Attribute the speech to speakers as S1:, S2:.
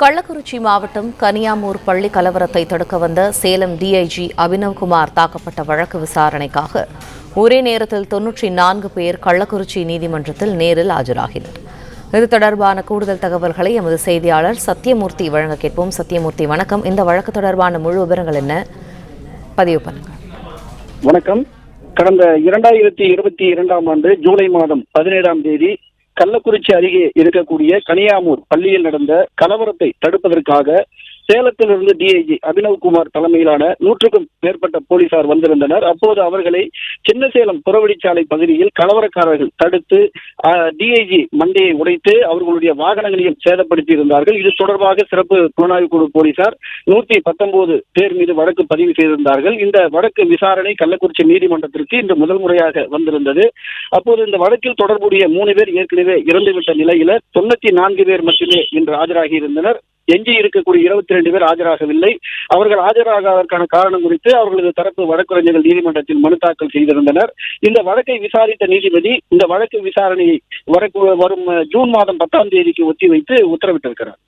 S1: கள்ளக்குறிச்சி மாவட்டம் கனியாமூர் பள்ளி கலவரத்தை தடுக்க வந்த சேலம் டிஐஜி அபினவ்குமார் தாக்கப்பட்ட வழக்கு விசாரணைக்காக ஒரே நேரத்தில் 94 பேர் கள்ளக்குறிச்சி நீதிமன்றத்தில் நேரில் ஆஜராகினர். இது தொடர்பான கூடுதல் தகவல்களை எமது செய்தியாளர் சத்தியமூர்த்தி வழங்க கேட்போம். சத்தியமூர்த்தி, வணக்கம். இந்த வழக்கு தொடர்பான முழு விவரங்கள் என்ன? பதிவு பண்ணுங்க.
S2: வணக்கம். கடந்த 2022ஆம் ஆண்டு ஜூலை மாதம் 17ஆம் தேதி கள்ளக்குறிச்சி அருகே இருக்கக்கூடிய கனியாமூர் பள்ளியில் நடந்த கலவரத்தை தடுப்பதற்காக சேலத்திலிருந்து டிஐஜி அபினவ்குமார் தலைமையிலான 100க்கும் மேற்பட்ட போலீசார் வந்திருந்தனர். அப்போது அவர்களை சின்னசேலம் புறவழிச்சாலை பகுதியில் கலவரக்காரர்கள் தடுத்து டிஐஜி மண்டையை உடைத்து அவர்களுடைய வாகனங்களையும் சேதப்படுத்தி இருந்தார்கள். இது தொடர்பாக சிறப்பு புலனாய்வு குழு போலீசார் 119 பேர் மீது வழக்கு பதிவு செய்திருந்தார்கள். இந்த வழக்கு விசாரணை கள்ளக்குறிச்சி நீதிமன்றத்திற்கு இன்று முதல் முறையாக வந்திருந்தது. அப்போது இந்த வழக்கில் தொடர்புடைய 3 பேர் ஏற்கனவே இறந்துவிட்ட நிலையில 94 பேர் மட்டுமே இன்று ஆஜராகி இருந்தனர். எஞ்சி இருக்கக்கூடிய 22 பேர் ஆஜராகவில்லை. அவர்கள் ஆஜராகாததற்கான காரணம் குறித்து அவர்களது தரப்பு வழக்கறிஞர்கள் நீதிமன்றத்தில் மனு தாக்கல் செய்திருந்தனர். இந்த வழக்கை விசாரித்த நீதிபதி இந்த வழக்கு விசாரணையை வரும் ஜூன் மாதம் 10ஆம் தேதிக்கு ஒத்திவைத்து உத்தரவிட்டிருக்கிறார்.